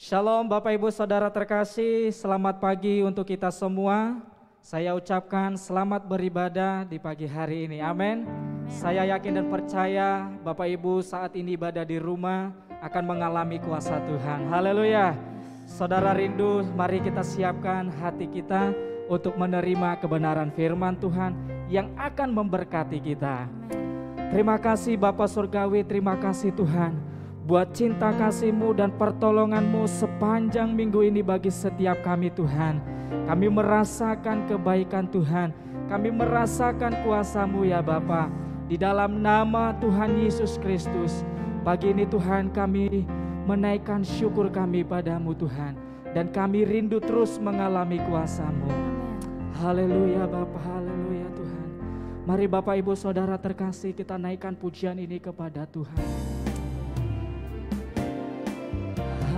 Shalom Bapak Ibu Saudara terkasih, selamat pagi untuk kita semua. Saya ucapkan selamat beribadah di pagi hari ini, amin. Saya yakin dan percaya Bapak Ibu saat ini ibadah di rumah akan mengalami kuasa Tuhan, haleluya. Saudara rindu, mari kita siapkan hati kita untuk menerima kebenaran firman Tuhan yang akan memberkati kita. Terima kasih Bapa Surgawi, terima kasih Tuhan buat cinta kasih-Mu dan pertolongan-Mu sepanjang minggu ini bagi setiap kami Tuhan. Kami merasakan kebaikan Tuhan, kami merasakan kuasa-Mu ya Bapa. Di dalam nama Tuhan Yesus Kristus, pagi ini Tuhan kami menaikkan syukur kami padamu Tuhan. Dan kami rindu terus mengalami kuasa-Mu. Haleluya Bapa, haleluya Tuhan. Mari Bapak Ibu Saudara terkasih, kita naikkan pujian ini kepada Tuhan.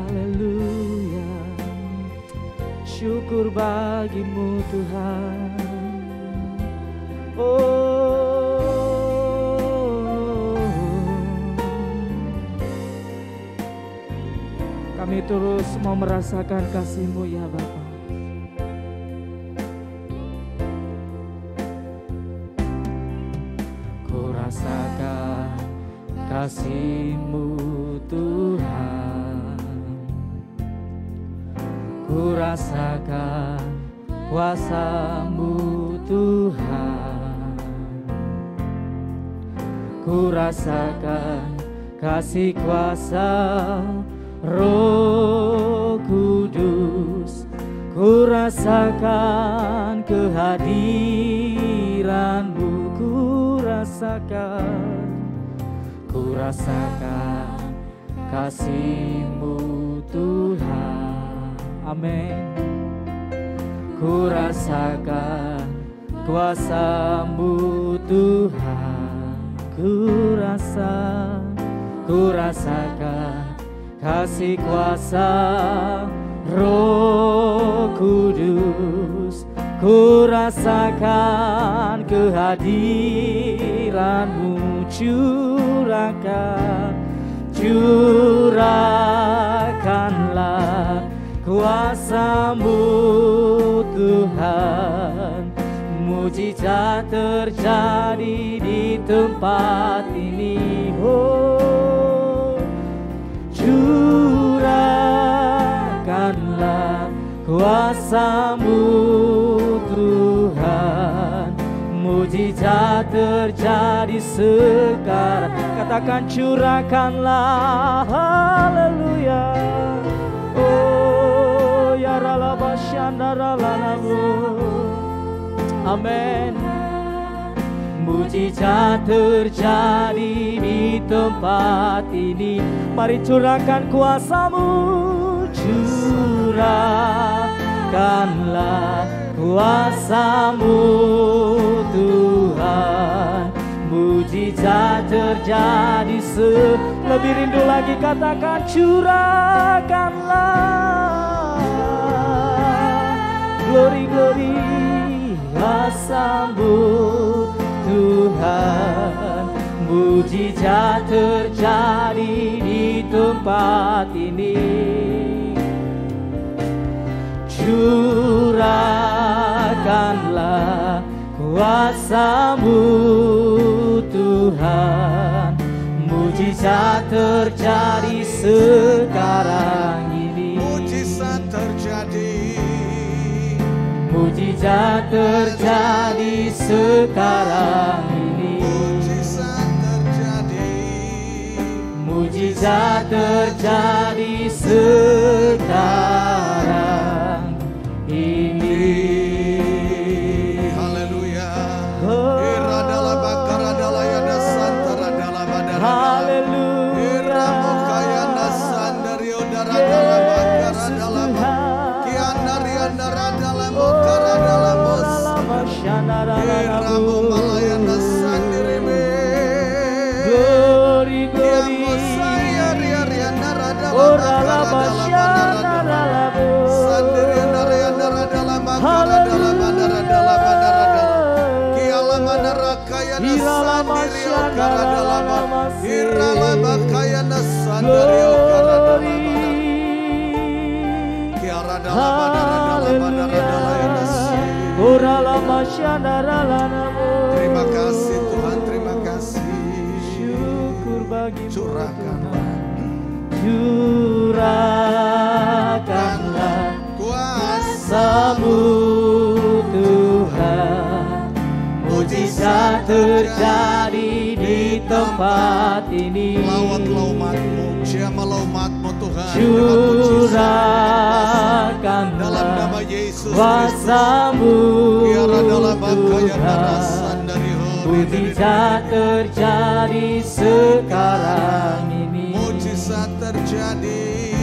Haleluya, syukur bagimu Tuhan. Kami terus mau merasakan kasih-Mu ya Bapa. Ku rasakan kasih-Mu Tuhan. Ku rasakan kuasa-Mu Tuhan. Ku rasakan kasih kuasa Roh Kudus. Ku rasakan kehadiran-Mu. Ku rasakan kasih-Mu Tuhan. Amin. Ku rasakan kuasa-Mu Tuhan. Ku rasakan kasih kuasa Roh Kudus. Ku rasakan kehadiran-Mu. Curahkanlah kuasa-Mu Tuhan. Mujizat terjadi di tempat ini. Curahkanlah kuasa-Mu Tuhan. Mujizat terjadi sekarang. Katakan curahkanlah. Haleluya. Ya amin. Mujizat terjadi di tempat ini. Mari curahkan kuasa-Mu. Curahkanlah kuasa-Mu Tuhan. Mujizat terjadi lebih rindu lagi. Katakan curahkanlah. Glory, glory, kuasa-Mu Tuhan. Mujizat terjadi di tempat ini. Curahkanlah kuasa-Mu Tuhan. Mujizat terjadi sekarang ini. Mujizat terjadi. Mujizat terjadi sekarang ini. Mujizat terjadi. Mujizat terjadi sekarang ini. Haleluya. Iradala bakara dalayana santara dalabada. Haleluya. Iramokayana sandario daradala bakara dalama. Kianariana radalamo karadalamos. Iramo malayana sandirime. Glory, glory. Kiamosaya riariana radala bakara dalama. Sandiriana riana radalama karadalama daradalama. Kialamana rakayana sandirio karadalama. Iralama kayana sandario karadalama. Terima kasih Tuhan, terima kasih. Syukur bagi Curahkanlah kuasa-Mu Tuhan. Mujizat terjadi di tempat ini. Lawatlah umat-Mu, jamalah umat-Mu Tuhan. Curahkanlah dalam nama Yesus kuasa-Mu Tuhan. Mujizat terjadi sekarang ini. Mujizat terjadi.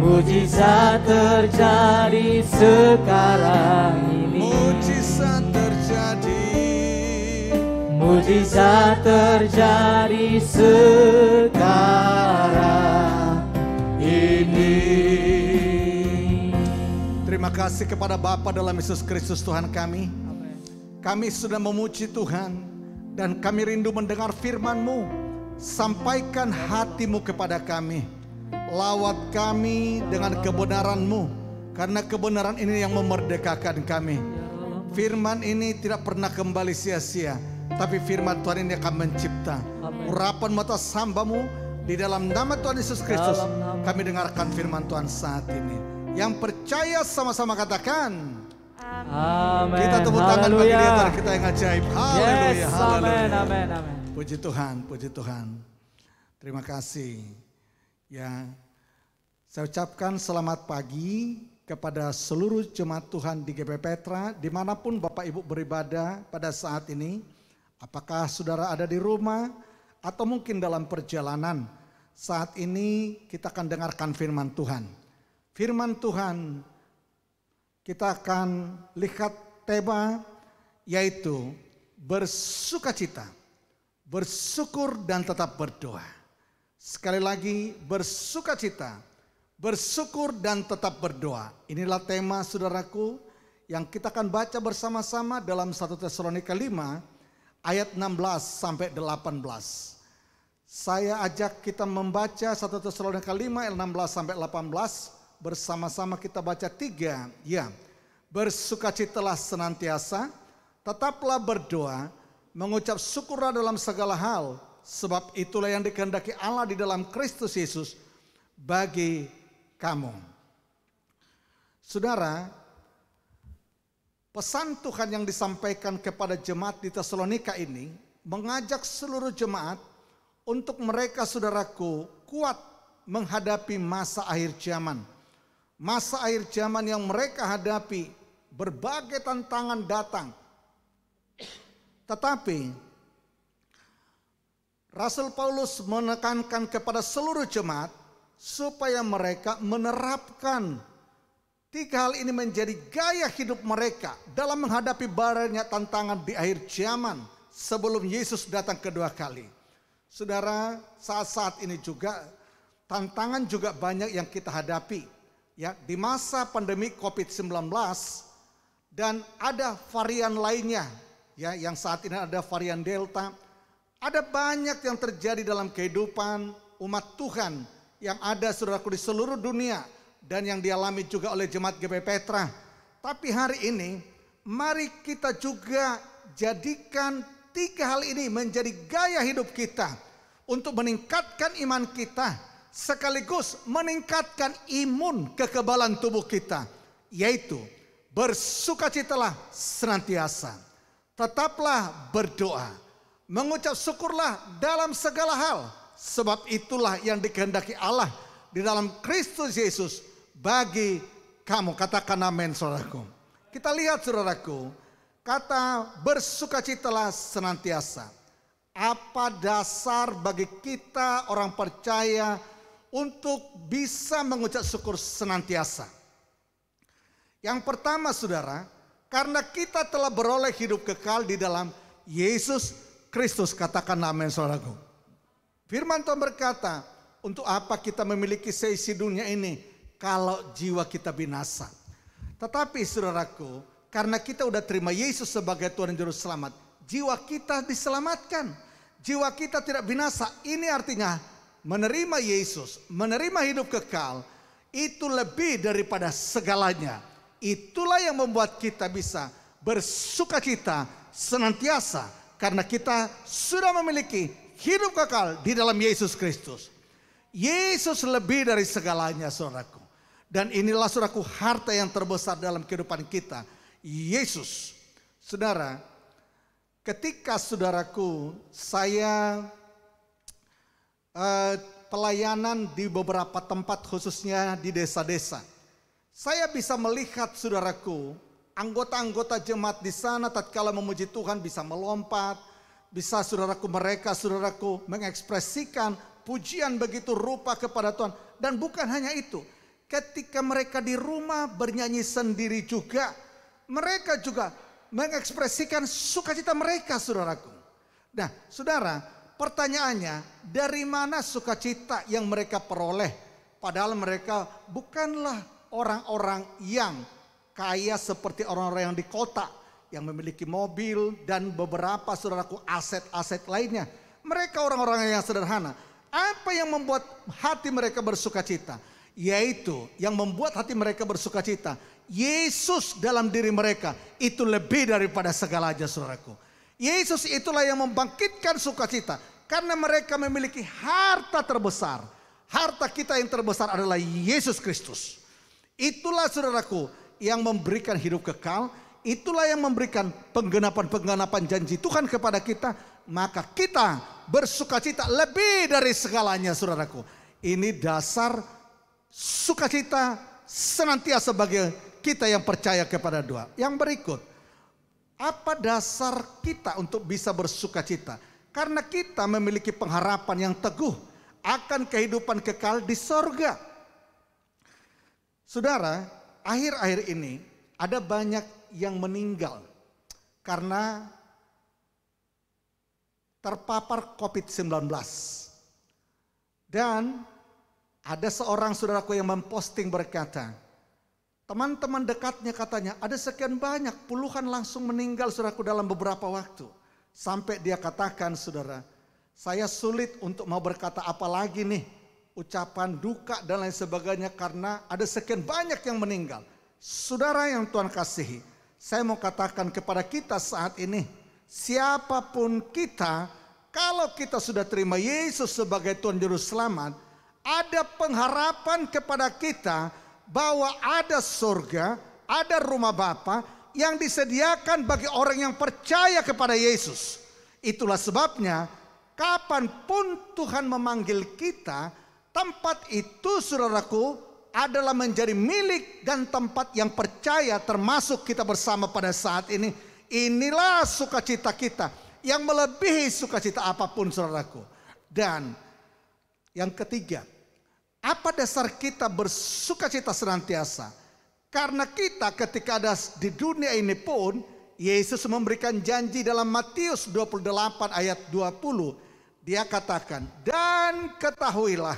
Mujizat terjadi sekarang ini. Mujizat terjadi. Mujizat terjadi sekarang ini. Terima kasih kepada Bapa dalam Yesus Kristus Tuhan kami. Kami sudah memuji Tuhan dan kami rindu mendengar firman-Mu. Sampaikan hati-Mu kepada kami. Lawat kami dengan kebenaran-Mu, karena kebenaran ini yang memerdekakan kami. Firman ini tidak pernah kembali sia-sia, tapi firman Tuhan ini akan mencipta. Urapan mata hamba-Mu di dalam nama Tuhan Yesus Kristus. Kami dengarkan firman Tuhan saat ini. Yang percaya sama-sama katakan Amin. Kita tepuk tangan bagi dia Tuhan kita yang ajaib. Haleluya, Yes, haleluya. amin, amin, amin. Puji Tuhan, puji Tuhan. Terima kasih. Ya, saya ucapkan selamat pagi kepada seluruh jemaat Tuhan di GP Petra, dimanapun Bapak Ibu beribadah pada saat ini. Apakah saudara ada di rumah atau mungkin dalam perjalanan? Saat ini kita akan dengarkan firman Tuhan. Firman Tuhan, kita akan lihat tema yaitu bersukacita, bersyukur dan tetap berdoa. Sekali lagi, bersukacita, bersyukur dan tetap berdoa. Inilah tema saudaraku yang kita akan baca bersama-sama dalam 1 Tesalonika 5 ayat 16 sampai 18. Saya ajak kita membaca 1 Tesalonika 5 ayat 16 sampai 18. Bersama-sama kita baca 3. Ya, bersukacitalah senantiasa, tetaplah berdoa, mengucap syukurlah dalam segala hal, sebab itulah yang dikehendaki Allah di dalam Kristus Yesus bagi kamu. Saudara, pesan Tuhan yang disampaikan kepada jemaat di Tesalonika ini mengajak seluruh jemaat untuk mereka saudaraku kuat menghadapi masa akhir zaman. Masa akhir zaman yang mereka hadapi, berbagai tantangan datang. Tetapi Rasul Paulus menekankan kepada seluruh jemaat supaya mereka menerapkan 3 hal ini menjadi gaya hidup mereka dalam menghadapi banyak tantangan di akhir zaman sebelum Yesus datang kedua kali. Saudara, saat-saat ini juga tantangan juga banyak yang kita hadapi. Ya, di masa pandemi COVID-19 dan ada varian lainnya, ya, yang saat ini ada varian Delta. Ada banyak yang terjadi dalam kehidupan umat Tuhan yang ada saudaraku di seluruh dunia dan yang dialami juga oleh jemaat GP Petra. Tapi hari ini mari kita juga jadikan 3 hal ini menjadi gaya hidup kita untuk meningkatkan iman kita, sekaligus meningkatkan imun kekebalan tubuh kita, yaitu bersukacitalah senantiasa, tetaplah berdoa, mengucap syukurlah dalam segala hal, sebab itulah yang dikehendaki Allah di dalam Kristus Yesus bagi kamu. Katakan amin saudaraku. Kita lihat saudaraku, kata bersukacitalah senantiasa. Apa dasar bagi kita orang percaya untuk bisa mengucap syukur senantiasa? Yang pertama saudara, karena kita telah beroleh hidup kekal di dalam Yesus Kristus. Katakan amin saudaraku. Firman Tuhan berkata, untuk apa kita memiliki seisi dunia ini kalau jiwa kita binasa? Tetapi saudaraku, karena kita udah terima Yesus sebagai Tuhan dan Juru Selamat, jiwa kita diselamatkan. Jiwa kita tidak binasa. Ini artinya menerima Yesus, menerima hidup kekal, itu lebih daripada segalanya. Itulah yang membuat kita bisa bersukacita senantiasa karena kita sudah memiliki hidup kekal di dalam Yesus Kristus. Yesus lebih dari segalanya, saudaraku. Dan inilah, saudaraku, harta yang terbesar dalam kehidupan kita. Yesus. Saudara, ketika saudaraku saya pelayanan di beberapa tempat khususnya di desa-desa, saya bisa melihat, saudaraku, anggota-anggota jemaat di sana tatkala memuji Tuhan bisa melompat, bisa saudaraku mengekspresikan pujian begitu rupa kepada Tuhan. Dan bukan hanya itu, ketika mereka di rumah bernyanyi sendiri juga, mereka juga mengekspresikan sukacita mereka, saudaraku. Nah, saudara, pertanyaannya, dari mana sukacita yang mereka peroleh? Padahal mereka bukanlah orang-orang yang kaya seperti orang-orang yang di kota, yang memiliki mobil dan beberapa, saudaraku, aset-aset lainnya. Mereka orang-orang yang sederhana. Apa yang membuat hati mereka bersukacita? Yaitu yang membuat hati mereka bersukacita, Yesus dalam diri mereka itu lebih daripada segalanya, saudaraku. Yesus itulah yang membangkitkan sukacita karena mereka memiliki harta terbesar. Harta kita yang terbesar adalah Yesus Kristus. Itulah, saudaraku, yang memberikan hidup kekal. Itulah yang memberikan penggenapan-penggenapan janji Tuhan kepada kita. Maka kita bersukacita lebih dari segalanya, saudaraku. Ini dasar sukacita senantiasa bagi kita yang percaya kepada Dia. Yang berikut, apa dasar kita untuk bisa bersukacita? Karena kita memiliki pengharapan yang teguh akan kehidupan kekal di sorga. Saudara, akhir-akhir ini ada banyak yang meninggal karena terpapar COVID-19. Dan ada seorang saudaraku yang memposting berkata, teman-teman dekatnya katanya ada sekian banyak, puluhan langsung meninggal, saudaraku, dalam beberapa waktu. Sampai dia katakan, saudara, saya sulit untuk mau berkata apa lagi nih, ucapan duka dan lain sebagainya karena ada sekian banyak yang meninggal. Saudara yang Tuhan kasihi, saya mau katakan kepada kita saat ini, siapapun kita, kalau kita sudah terima Yesus sebagai Tuhan Juru Selamat, ada pengharapan kepada kita bahwa ada surga, ada rumah Bapa yang disediakan bagi orang yang percaya kepada Yesus. Itulah sebabnya kapanpun Tuhan memanggil kita, tempat itu, saudaraku, adalah menjadi milik dan tempat yang percaya, termasuk kita bersama pada saat ini. Inilah sukacita kita yang melebihi sukacita apapun, saudaraku. Dan yang ketiga, apa dasar kita bersukacita senantiasa? Karena kita ketika ada di dunia ini pun, Yesus memberikan janji dalam Matius 28 ayat 20. Dia katakan, dan ketahuilah,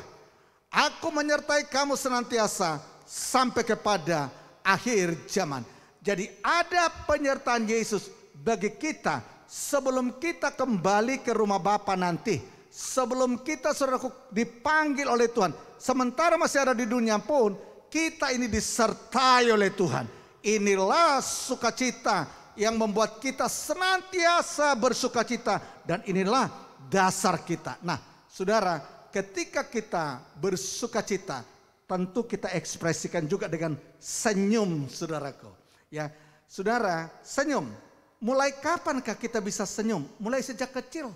aku menyertai kamu senantiasa sampai kepada akhir zaman. Jadi ada penyertaan Yesus bagi kita sebelum kita kembali ke rumah Bapa nanti. Sebelum kita, saudaraku, dipanggil oleh Tuhan. Sementara masih ada di dunia pun, kita ini disertai oleh Tuhan. Inilah sukacita yang membuat kita senantiasa bersukacita. Dan inilah dasar kita. Nah, saudara, ketika kita bersukacita, tentu kita ekspresikan juga dengan senyum, saudaraku. Ya, saudara, senyum. Mulai kapankah kita bisa senyum? Mulai sejak kecil.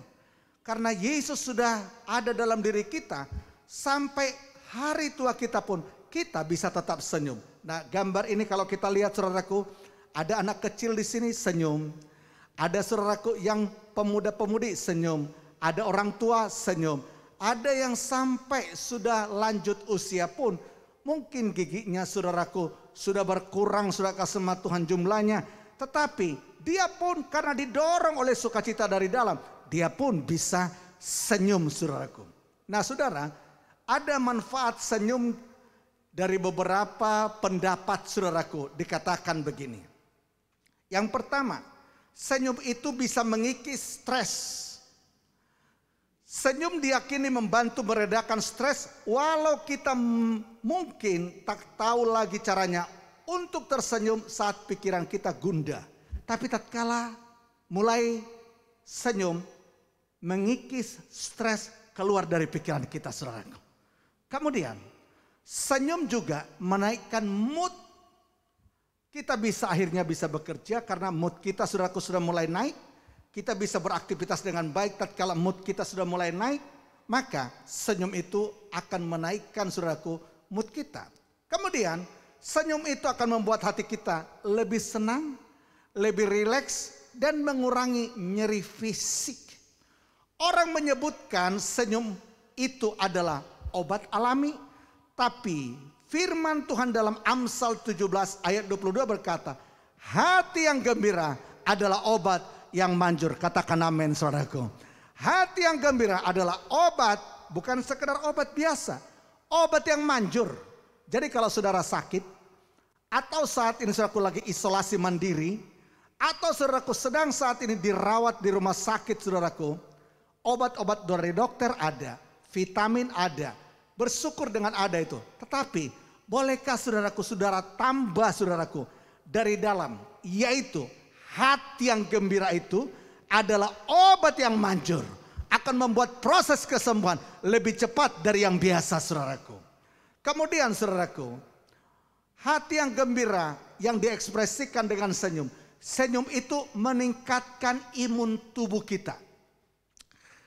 Karena Yesus sudah ada dalam diri kita, sampai hari tua kita pun kita bisa tetap senyum. Nah, gambar ini kalau kita lihat, saudaraku, ada anak kecil di sini senyum. Ada, saudaraku, yang pemuda-pemudi senyum. Ada orang tua senyum. Ada yang sampai sudah lanjut usia pun mungkin giginya, saudaraku, sudah berkurang, sudah kasih Tuhan jumlahnya. Tetapi dia pun karena didorong oleh sukacita dari dalam, dia pun bisa senyum, saudaraku. Nah, saudara, ada manfaat senyum dari beberapa pendapat, saudaraku. Dikatakan begini. Yang pertama, senyum itu bisa mengikis stres. Senyum diyakini membantu meredakan stres walau kita mungkin tak tahu lagi caranya untuk tersenyum saat pikiran kita gundah. Tapi tatkala mulai senyum, mengikis stres keluar dari pikiran kita, saudaraku. Kemudian senyum juga menaikkan mood. Kita akhirnya bisa bekerja karena mood kita, saudaraku, sudah mulai naik. Kita bisa beraktivitas dengan baik tatkala mood kita sudah mulai naik. Maka senyum itu akan menaikkan, saudaraku, mood kita. Kemudian senyum itu akan membuat hati kita lebih senang, lebih rileks, dan mengurangi nyeri fisik. Orang menyebutkan senyum itu adalah obat alami. Tapi firman Tuhan dalam Amsal 17 ayat 22 berkata, hati yang gembira adalah obat yang manjur. Katakan amin, saudaraku. Hati yang gembira adalah obat, bukan sekedar obat biasa. Obat yang manjur. Jadi kalau saudara sakit, atau saat ini saudaraku lagi isolasi mandiri, atau saudaraku sedang saat ini dirawat di rumah sakit, saudaraku, obat-obat dari dokter ada, vitamin ada, bersyukur dengan ada itu. Tetapi bolehkah saudara tambah, saudaraku, dari dalam, yaitu hati yang gembira itu adalah obat yang manjur, akan membuat proses kesembuhan lebih cepat dari yang biasa, saudaraku. Kemudian, saudaraku, hati yang gembira yang diekspresikan dengan senyum. Senyum itu meningkatkan imun tubuh kita.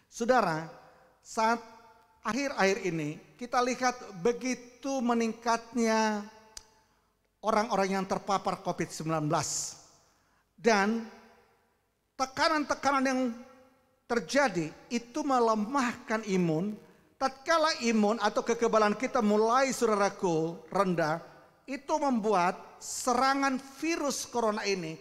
Saudara, saat akhir-akhir ini kita lihat begitu meningkatnya orang-orang yang terpapar COVID-19. Dan tekanan-tekanan yang terjadi itu melemahkan imun. Tatkala imun atau kekebalan kita mulai, saudaraku, rendah, itu membuat serangan virus corona ini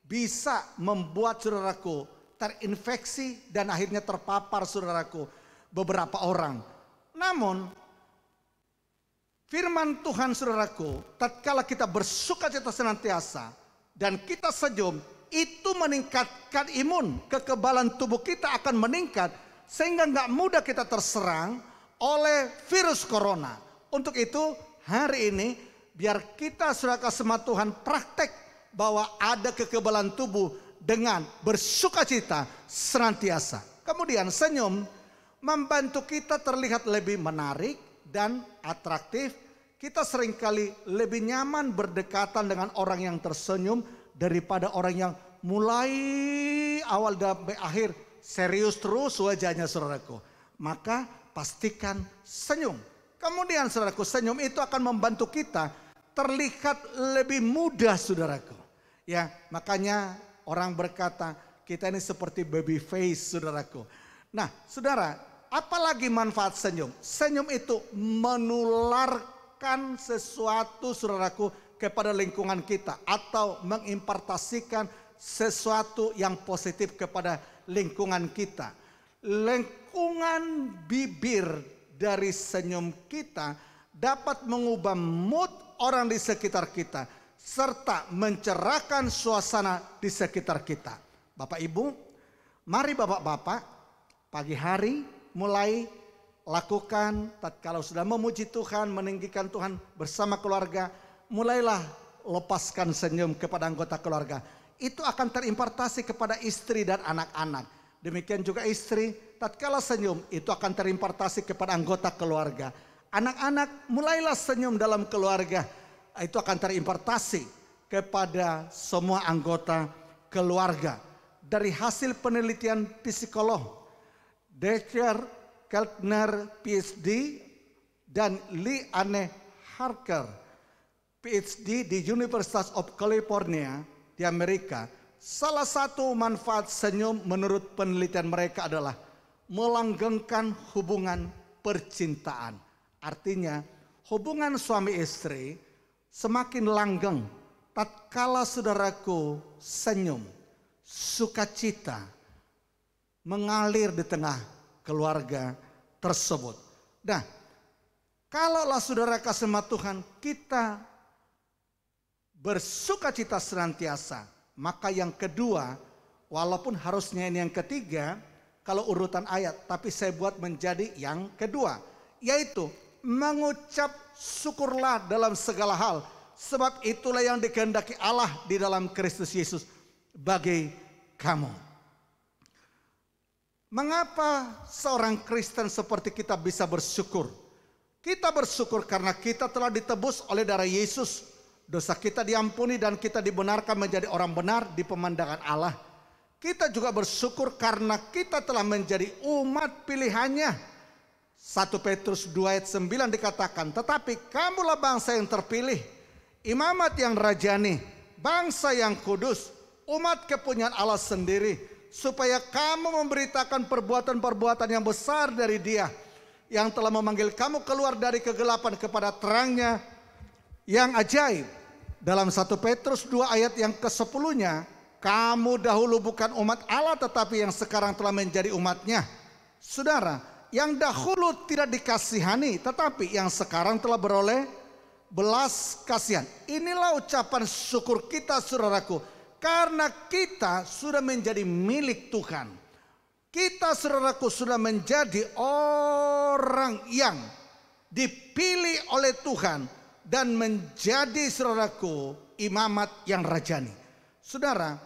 bisa membuat, saudaraku, terinfeksi dan akhirnya terpapar, saudaraku, beberapa orang. Namun firman Tuhan, saudaraku, tatkala kita bersukacita senantiasa dan kita senyum, itu meningkatkan imun. Kekebalan tubuh kita akan meningkat sehingga nggak mudah kita terserang oleh virus corona. Untuk itu hari ini biar kita, saudara kasih Tuhan, praktek bahwa ada kekebalan tubuh dengan bersukacita senantiasa. Kemudian senyum membantu kita terlihat lebih menarik dan atraktif. Kita seringkali lebih nyaman berdekatan dengan orang yang tersenyum daripada orang yang mulai awal sampai akhir serius terus wajahnya, saudaraku. Maka pastikan senyum. Kemudian, saudaraku, senyum itu akan membantu kita terlihat lebih muda, saudaraku. Ya, makanya orang berkata kita ini seperti baby face, saudaraku. Nah, saudara, apalagi manfaat senyum? Senyum itu menularkan sesuatu, saudaraku, kepada lingkungan kita atau mengimpartasikan sesuatu yang positif kepada lingkungan kita. Lingkungan bibir dari senyum kita dapat mengubah mood orang di sekitar kita serta mencerahkan suasana di sekitar kita. Bapak Ibu, mari bapak-bapak pagi hari mulai lakukan tatkala sudah memuji Tuhan, meninggikan Tuhan bersama keluarga, mulailah lepaskan senyum kepada anggota keluarga. Itu akan terimpartasi kepada istri dan anak-anak. Demikian juga istri, tatkala senyum itu akan terimpartasi kepada anggota keluarga. Anak-anak mulailah senyum dalam keluarga. Itu akan terimpartasi kepada semua anggota keluarga. Dari hasil penelitian psikolog Dr. Keltner PhD dan Lee Anne Harker PhD di University of California di Amerika, salah satu manfaat senyum menurut penelitian mereka adalah melanggengkan hubungan percintaan. Artinya hubungan suami istri semakin langgeng tatkala, saudaraku, senyum, sukacita mengalir di tengah keluarga tersebut. Nah, kalaulah saudara kasih Tuhan kita bersukacita senantiasa, maka yang kedua, walaupun harusnya ini yang ketiga, kalau urutan ayat, tapi saya buat menjadi yang kedua, yaitu mengucap syukurlah dalam segala hal, sebab itulah yang dikehendaki Allah di dalam Kristus Yesus bagi kamu. Mengapa seorang Kristen seperti kita bisa bersyukur? Kita bersyukur karena kita telah ditebus oleh darah Yesus. Dosa kita diampuni dan kita dibenarkan menjadi orang benar di pemandangan Allah. Kita juga bersyukur karena kita telah menjadi umat pilihannya. 1 Petrus 2 ayat 9 dikatakan, tetapi kamulah bangsa yang terpilih, imamat yang rajani, bangsa yang kudus, umat kepunyaan Allah sendiri, supaya kamu memberitakan perbuatan-perbuatan yang besar dari Dia yang telah memanggil kamu keluar dari kegelapan kepada terangnya yang ajaib. Dalam 1 Petrus 2 ayat yang ke-10-nya, kamu dahulu bukan umat Allah tetapi yang sekarang telah menjadi umatnya. Saudara, yang dahulu tidak dikasihani tetapi yang sekarang telah beroleh belas kasihan. Inilah ucapan syukur kita, saudaraku, karena kita sudah menjadi milik Tuhan. Kita, saudaraku, sudah menjadi orang yang dipilih oleh Tuhan dan menjadi, saudaraku, imamat yang rajani. Saudara,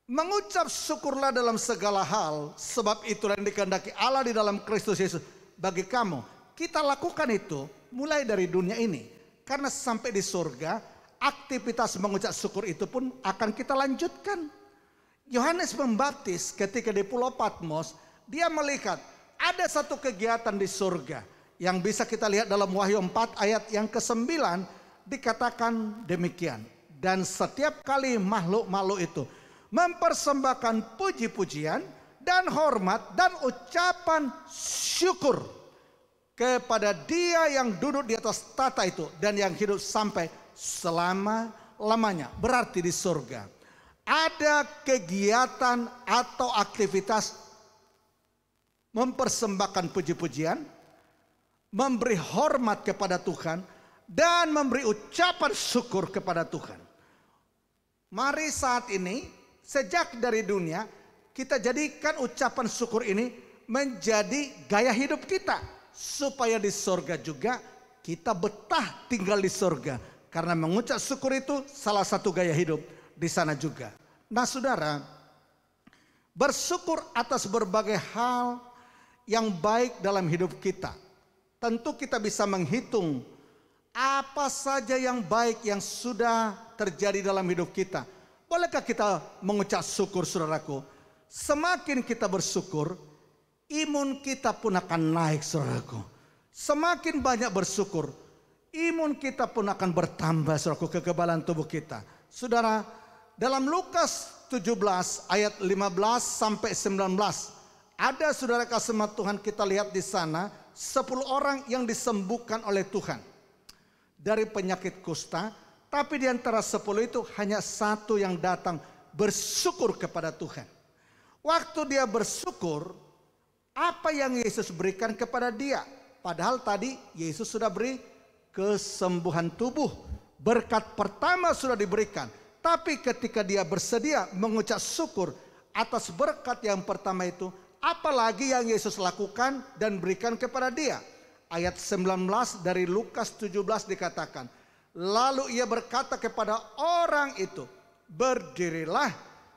mengucap syukurlah dalam segala hal, sebab itulah yang dikehendaki Allah di dalam Kristus Yesus bagi kamu. Kita lakukan itu mulai dari dunia ini, karena sampai di surga aktivitas mengucap syukur itu pun akan kita lanjutkan. Yohanes Pembaptis ketika di Pulau Patmos, dia melihat ada satu kegiatan di surga yang bisa kita lihat dalam Wahyu 4 ayat yang ke-9, dikatakan demikian. Dan setiap kali makhluk-makhluk itu mempersembahkan puji-pujian dan hormat dan ucapan syukur kepada Dia yang duduk di atas tahta itu dan yang hidup sampai selama-lamanya. Berarti di surga ada kegiatan atau aktivitas mempersembahkan puji-pujian, memberi hormat kepada Tuhan, dan memberi ucapan syukur kepada Tuhan. Mari saat ini, sejak dari dunia, kita jadikan ucapan syukur ini menjadi gaya hidup kita, supaya di surga juga kita betah tinggal di surga. Karena mengucap syukur itu salah satu gaya hidup di sana juga. Nah, saudara, bersyukur atas berbagai hal yang baik dalam hidup kita. Tentu kita bisa menghitung apa saja yang baik yang sudah terjadi dalam hidup kita. Bolehkah kita mengucap syukur, saudaraku? Semakin kita bersyukur, imun kita pun akan naik, saudaraku. Semakin banyak bersyukur, imun kita pun akan bertambah, saudaraku, kekebalan tubuh kita. Saudara, dalam Lukas 17 ayat 15 sampai 19, ada, saudara kasih Tuhan, kita lihat di sana 10 orang yang disembuhkan oleh Tuhan dari penyakit kusta, tapi di antara 10 itu hanya satu yang datang bersyukur kepada Tuhan. Waktu dia bersyukur, apa yang Yesus berikan kepada dia? Padahal tadi Yesus sudah beri kesembuhan tubuh. Berkat pertama sudah diberikan. Tapi ketika dia bersedia mengucap syukur atas berkat yang pertama itu, apalagi yang Yesus lakukan dan berikan kepada dia? Ayat 19 dari Lukas 17 dikatakan, lalu ia berkata kepada orang itu, berdirilah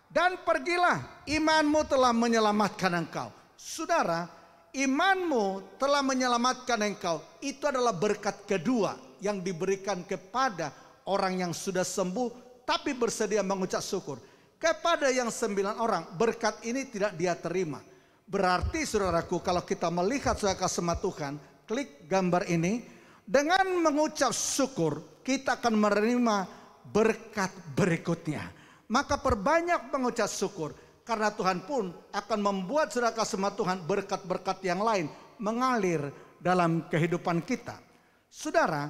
dan pergilah, imanmu telah menyelamatkan engkau. Saudara, imanmu telah menyelamatkan engkau, itu adalah berkat kedua yang diberikan kepada orang yang sudah sembuh tapi bersedia mengucap syukur. Kepada yang 9 orang, berkat ini tidak dia terima. Berarti, saudaraku, kalau kita melihat saudara kasih Tuhan, klik gambar ini, dengan mengucap syukur kita akan menerima berkat berikutnya. Maka perbanyak mengucap syukur, karena Tuhan pun akan membuat, saudara kasih Tuhan, berkat-berkat yang lain mengalir dalam kehidupan kita. Saudara,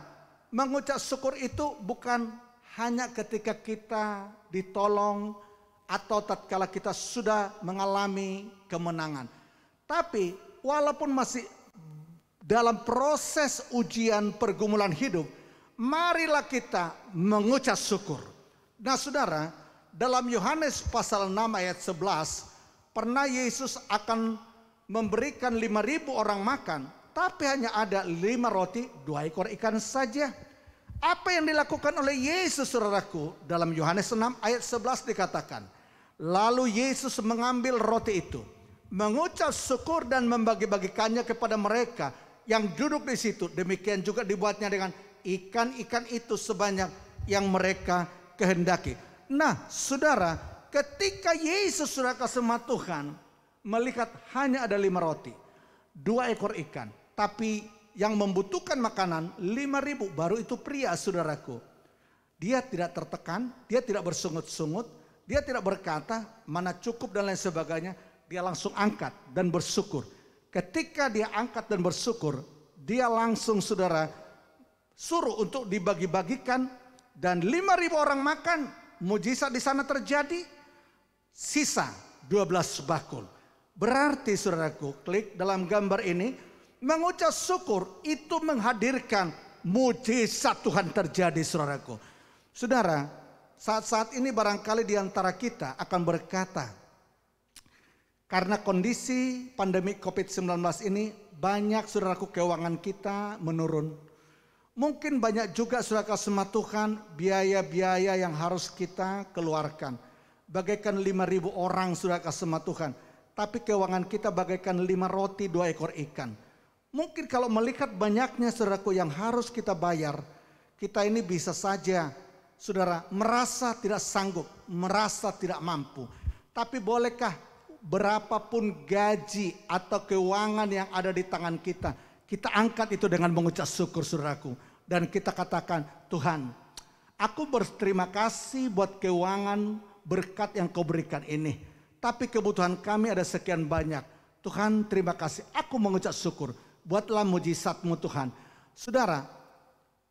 mengucap syukur itu bukan hanya ketika kita ditolong atau tatkala kita sudah mengalami kemenangan. Tapi walaupun masih dalam proses ujian pergumulan hidup, marilah kita mengucap syukur. Nah, saudara, dalam Yohanes pasal 6 ayat 11, Pernah Yesus akan memberikan 5.000 orang makan, tapi hanya ada 5 roti, 2 ekor ikan saja. Apa yang dilakukan oleh Yesus, saudaraku? Dalam Yohanes 6 ayat 11 dikatakan, lalu Yesus mengambil roti itu, mengucap syukur dan membagi-bagikannya kepada mereka yang duduk di situ. Demikian juga dibuatnya dengan ikan-ikan itu sebanyak yang mereka kehendaki. Nah, saudara, ketika Yesus sudah kasih Tuhan melihat hanya ada 5 roti, 2 ekor ikan, tapi yang membutuhkan makanan 5.000, baru itu pria, saudaraku. Dia tidak tertekan, dia tidak bersungut-sungut, dia tidak berkata mana cukup dan lain sebagainya. Dia langsung angkat dan bersyukur. Ketika dia angkat dan bersyukur, dia langsung, saudara, suruh untuk dibagi-bagikan dan 5.000 orang makan. Mujizat di sana terjadi. Sisa 12 bakul. Berarti, saudaraku, klik dalam gambar ini, mengucap syukur itu menghadirkan mujizat Tuhan terjadi, saudaraku. Saudara, saat-saat ini barangkali di antara kita akan berkata, karena kondisi pandemi COVID-19 ini, banyak, saudaraku, keuangan kita menurun. Mungkin banyak juga, saudara kasih Tuhan, biaya-biaya yang harus kita keluarkan. Bagaikan 5.000 orang, saudara kasih Tuhan. Tapi keuangan kita bagaikan 5 roti, 2 ekor ikan. Mungkin kalau melihat banyaknya, saudaraku, yang harus kita bayar, kita ini bisa saja, saudara, merasa tidak sanggup, merasa tidak mampu. Tapi bolehkah berapapun gaji atau keuangan yang ada di tangan kita, kita angkat itu dengan mengucap syukur, saudaraku. Dan kita katakan, Tuhan, aku berterima kasih buat keuangan berkat yang kau berikan ini. Tapi kebutuhan kami ada sekian banyak. Tuhan, terima kasih. Aku mengucap syukur. Buatlah mujizat-Mu, Tuhan. Saudara,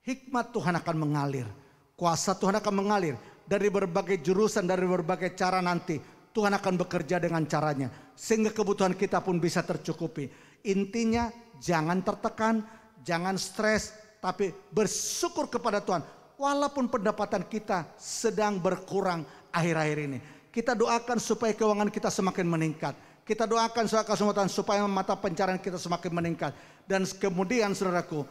hikmat Tuhan akan mengalir. Kuasa Tuhan akan mengalir. Dari berbagai jurusan, dari berbagai cara nanti. Tuhan akan bekerja dengan caranya. Sehingga kebutuhan kita pun bisa tercukupi. Intinya, jangan tertekan, jangan stres. Tapi bersyukur kepada Tuhan. Walaupun pendapatan kita sedang berkurang akhir-akhir ini. Kita doakan supaya keuangan kita semakin meningkat. Kita doakan supaya mata pencarian kita semakin meningkat. Dan kemudian, saudaraku,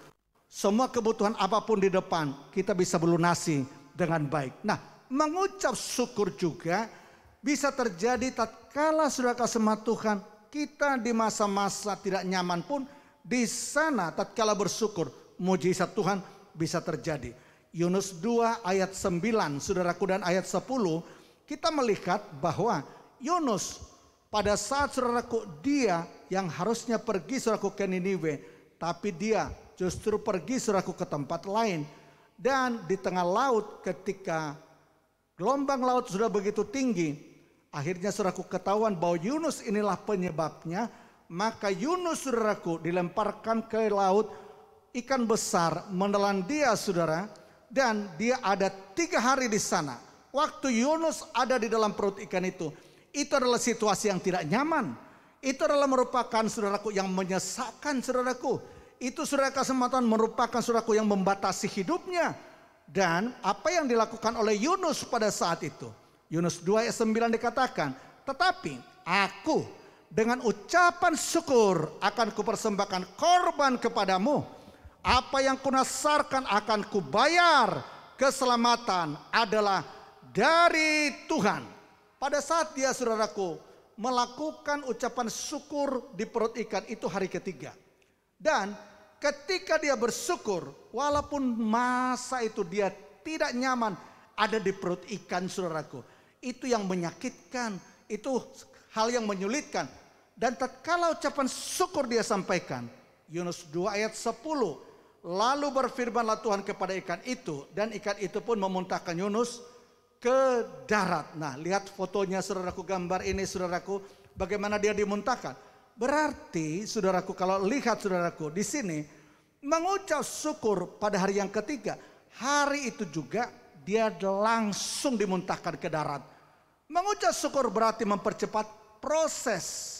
semua kebutuhan apapun di depan kita bisa melunasi dengan baik. Nah, mengucap syukur juga bisa terjadi tatkala, saudara kasih Tuhan, kita di masa-masa tidak nyaman pun di sana tatkala bersyukur, mujizat Tuhan bisa terjadi. Yunus 2 ayat 9, saudaraku, dan ayat 10, kita melihat bahwa Yunus pada saat, saudaraku, dia yang harusnya pergi, saudaraku, ke Niniwe, tapi dia justru pergi, saudaraku, ke tempat lain. Dan di tengah laut ketika gelombang laut sudah begitu tinggi, akhirnya, saudaraku, ketahuan bahwa Yunus inilah penyebabnya. Maka Yunus, saudaraku, dilemparkan ke laut, ikan besar menelan dia, saudara. Dan dia ada 3 hari di sana. Waktu Yunus ada di dalam perut ikan itu adalah situasi yang tidak nyaman. Itu adalah merupakan, saudaraku, yang menyesakkan, saudaraku. Itu, saudara kesempatan, merupakan, saudaraku, yang membatasi hidupnya. Dan apa yang dilakukan oleh Yunus pada saat itu? Yunus 2 ayat 9 dikatakan, tetapi aku dengan ucapan syukur akan kupersembahkan korban kepadamu. Apa yang kunasarkan akan kubayar. Keselamatan adalah dari Tuhan. Pada saat dia, saudaraku, melakukan ucapan syukur di perut ikan itu hari ketiga. Dan ketika dia bersyukur, walaupun masa itu dia tidak nyaman ada di perut ikan, saudaraku, itu yang menyakitkan, itu hal yang menyulitkan. Dan tatkala ucapan syukur dia sampaikan, Yunus 2 ayat 10, lalu berfirmanlah Tuhan kepada ikan itu, dan ikan itu pun memuntahkan Yunus ke darat. Nah, lihat fotonya, saudaraku, gambar ini, saudaraku, bagaimana dia dimuntahkan. Berarti, saudaraku, kalau lihat, saudaraku, di sini mengucap syukur pada hari yang ketiga, hari itu juga dia langsung dimuntahkan ke darat. Mengucap syukur berarti mempercepat proses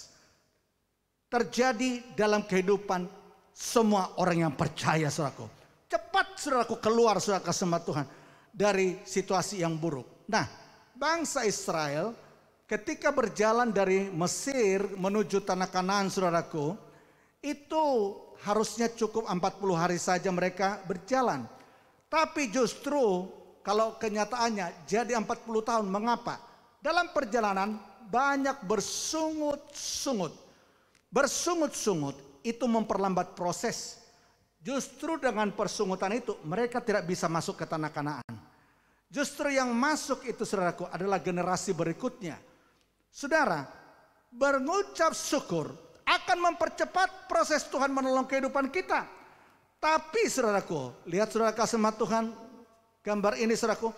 terjadi dalam kehidupan semua orang yang percaya, saudaraku. Cepat, saudaraku, keluar, saudara, kasih Tuhan, dari situasi yang buruk. Nah, bangsa Israel ketika berjalan dari Mesir menuju tanah Kanaan, saudaraku, itu harusnya cukup 40 hari saja mereka berjalan. Tapi justru kalau kenyataannya jadi 40 tahun. Mengapa? Dalam perjalanan banyak bersungut-sungut. Bersungut-sungut itu memperlambat proses. Justru dengan persungutan itu mereka tidak bisa masuk ke tanah Kanaan. Justru yang masuk itu, saudaraku, adalah generasi berikutnya. Saudara, mengucap syukur akan mempercepat proses Tuhan menolong kehidupan kita. Tapi saudaraku, lihat saudara kasih Tuhan, gambar ini saudaraku,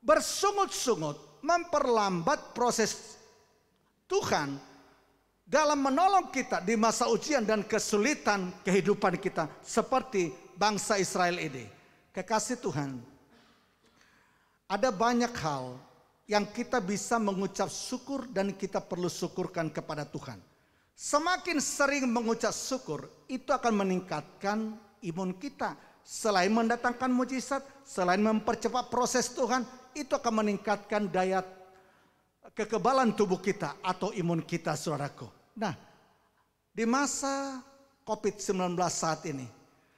bersungut-sungut memperlambat proses Tuhan dalam menolong kita di masa ujian dan kesulitan kehidupan kita, seperti bangsa Israel ini. Kekasih Tuhan, ada banyak hal yang kita bisa mengucap syukur dan kita perlu syukurkan kepada Tuhan. Semakin sering mengucap syukur, itu akan meningkatkan imun kita. Selain mendatangkan mujizat, selain mempercepat proses Tuhan, itu akan meningkatkan daya kekebalan tubuh kita atau imun kita, saudaraku. Nah, di masa COVID-19 saat ini,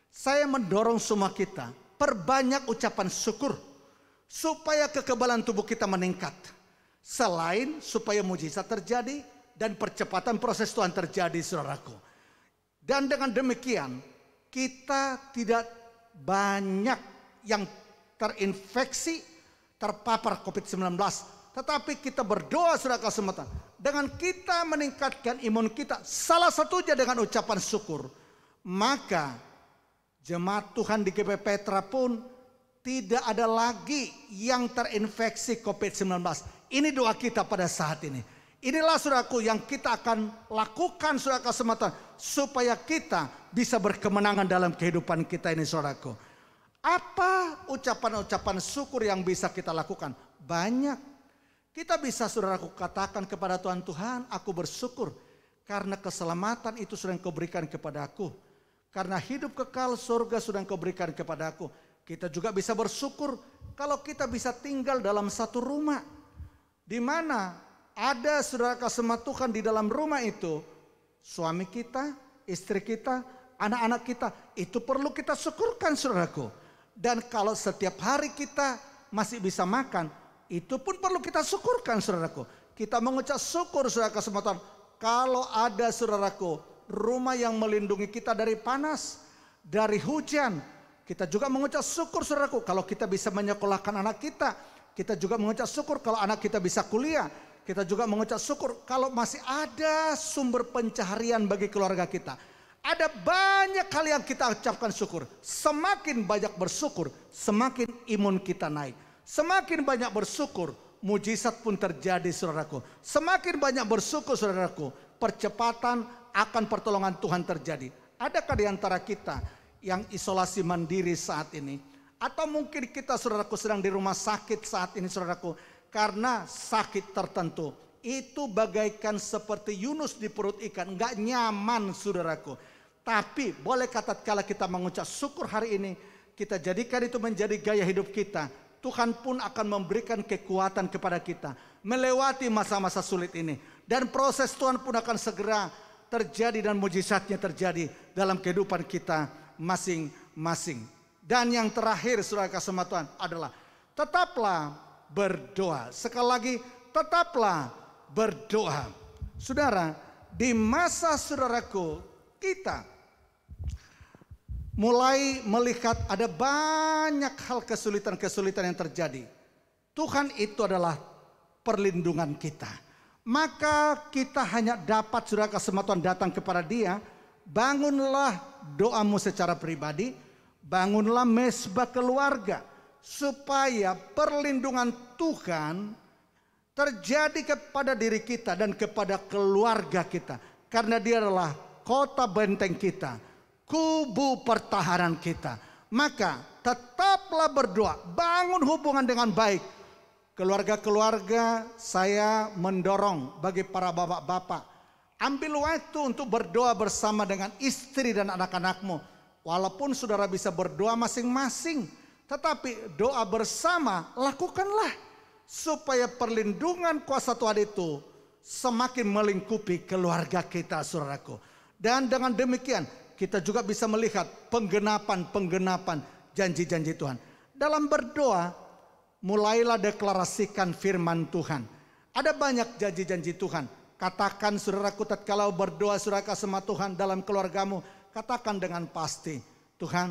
saya mendorong semua kita perbanyak ucapan syukur supaya kekebalan tubuh kita meningkat. Selain supaya mujizat terjadi dan percepatan proses Tuhan terjadi, saudaraku. Dan dengan demikian kita tidak banyak yang terinfeksi, terpapar COVID-19. Tetapi kita berdoa, saudara kesempatan, dengan kita meningkatkan imun kita, salah satunya dengan ucapan syukur, maka jemaat Tuhan di GP Petra pun tidak ada lagi yang terinfeksi COVID-19. Ini doa kita pada saat ini. Inilah saudaraku yang kita akan lakukan, saudara kesempatan, supaya kita bisa berkemenangan dalam kehidupan kita ini, saudaraku. Apa ucapan-ucapan syukur yang bisa kita lakukan? Banyak. Kita bisa, saudaraku, katakan kepada Tuhan, Tuhan, aku bersyukur karena keselamatan itu sudah Engkau berikan kepada aku. Karena hidup kekal surga sudah Engkau berikan kepada aku. Kita juga bisa bersyukur kalau kita bisa tinggal dalam satu rumah, di mana ada, saudara kasih Tuhan, di dalam rumah itu suami kita, istri kita, anak-anak kita, itu perlu kita syukurkan, saudaraku. Dan kalau setiap hari kita masih bisa makan, itu pun perlu kita syukurkan, saudaraku. Kita mengucap syukur, saudara kasih Tuhan, kalau ada, saudaraku, rumah yang melindungi kita dari panas, dari hujan. Kita juga mengucap syukur, saudaraku, kalau kita bisa menyekolahkan anak kita. Kita juga mengucap syukur kalau anak kita bisa kuliah. Kita juga mengucap syukur kalau masih ada sumber pencaharian bagi keluarga kita. Ada banyak hal yang kita ucapkan syukur. Semakin banyak bersyukur, semakin imun kita naik. Semakin banyak bersyukur, mujizat pun terjadi, saudaraku. Semakin banyak bersyukur, saudaraku, percepatan akan pertolongan Tuhan terjadi. Adakah di antara kita yang isolasi mandiri saat ini? Atau mungkin kita, saudaraku, sedang di rumah sakit saat ini, saudaraku, karena sakit tertentu. Itu bagaikan seperti Yunus di perut ikan, enggak nyaman, saudaraku. Tapi boleh kata kala kita mengucap syukur hari ini, kita jadikan itu menjadi gaya hidup kita. Tuhan pun akan memberikan kekuatan kepada kita melewati masa-masa sulit ini. Dan proses Tuhan pun akan segera terjadi dan mujizatnya terjadi dalam kehidupan kita masing-masing. Dan yang terakhir, saudara kasih Tuhan, adalah tetaplah berdoa. Sekali lagi, tetaplah berdoa. Saudara, di masa, saudaraku, kita mulai melihat ada banyak hal kesulitan-kesulitan yang terjadi. Tuhan itu adalah perlindungan kita. Maka kita hanya dapat, saudara kasih Tuhan, datang kepada Dia. Bangunlah doamu secara pribadi, bangunlah mesbah keluarga, supaya perlindungan Tuhan terjadi kepada diri kita dan kepada keluarga kita. Karena Dia adalah kota benteng kita, kubu pertahanan kita. Maka tetaplah berdoa, bangun hubungan dengan baik. Keluarga-keluarga, saya mendorong bagi para bapak-bapak, ambil waktu untuk berdoa bersama dengan istri dan anak-anakmu. Walaupun saudara bisa berdoa masing-masing, tetapi doa bersama lakukanlah. supaya perlindungan kuasa Tuhan itu semakin melingkupi keluarga kita, saudaraku. Dan dengan demikian kita juga bisa melihat penggenapan janji-janji Tuhan. Dalam berdoa, mulailah deklarasikan firman Tuhan. Ada banyak janji-janji Tuhan. Katakan, saudaraku, tatkala berdoa saudara sama Tuhan dalam keluargamu, katakan dengan pasti, Tuhan,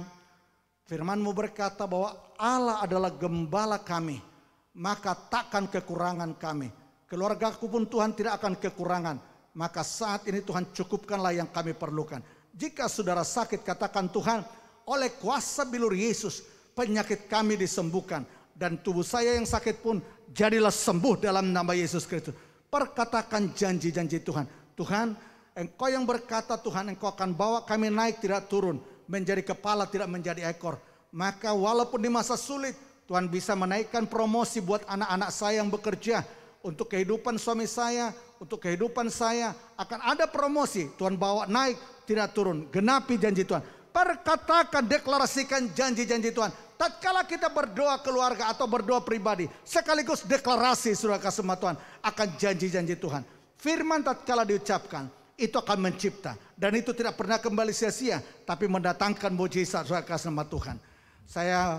firman-Mu berkata bahwa Allah adalah gembala kami, maka takkan kekurangan kami. Keluargaku pun Tuhan tidak akan kekurangan. Maka saat ini Tuhan cukupkanlah yang kami perlukan. Jika saudara sakit, katakan, Tuhan, oleh kuasa bilur Yesus penyakit kami disembuhkan. Dan tubuh saya yang sakit pun jadilah sembuh dalam nama Yesus Kristus. Perkatakan janji-janji Tuhan. Tuhan, Engkau yang berkata, Tuhan, Engkau akan bawa kami naik tidak turun, menjadi kepala tidak menjadi ekor. Maka walaupun di masa sulit, Tuhan bisa menaikkan promosi buat anak-anak saya yang bekerja. Untuk kehidupan suami saya, untuk kehidupan saya akan ada promosi. Tuhan bawa naik, tidak turun. Genapi janji Tuhan. Perkatakan, deklarasikan janji-janji Tuhan. Tatkala kita berdoa keluarga atau berdoa pribadi, sekaligus deklarasi saudara sama Tuhan akan janji-janji Tuhan. Firman tatkala diucapkan, itu akan mencipta. Dan itu tidak pernah kembali sia-sia, tapi mendatangkan mujizat saudara sama Tuhan. Saya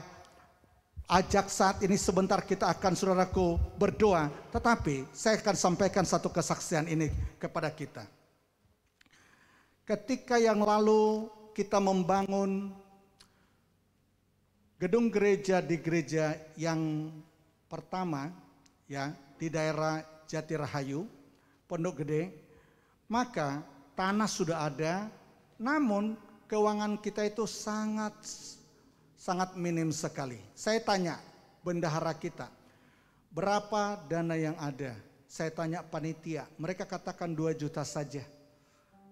ajak saat ini sebentar kita akan saudaraku berdoa. Tetapi saya akan sampaikan satu kesaksian ini kepada kita. Ketika yang lalu kita membangun gedung gereja di gereja yang pertama, ya, di daerah Jatirahayu, Pondok Gede, maka tanah sudah ada, namun keuangan kita itu sangat minim sekali. Saya tanya bendahara kita, berapa dana yang ada? Saya tanya panitia, mereka katakan 2 juta saja.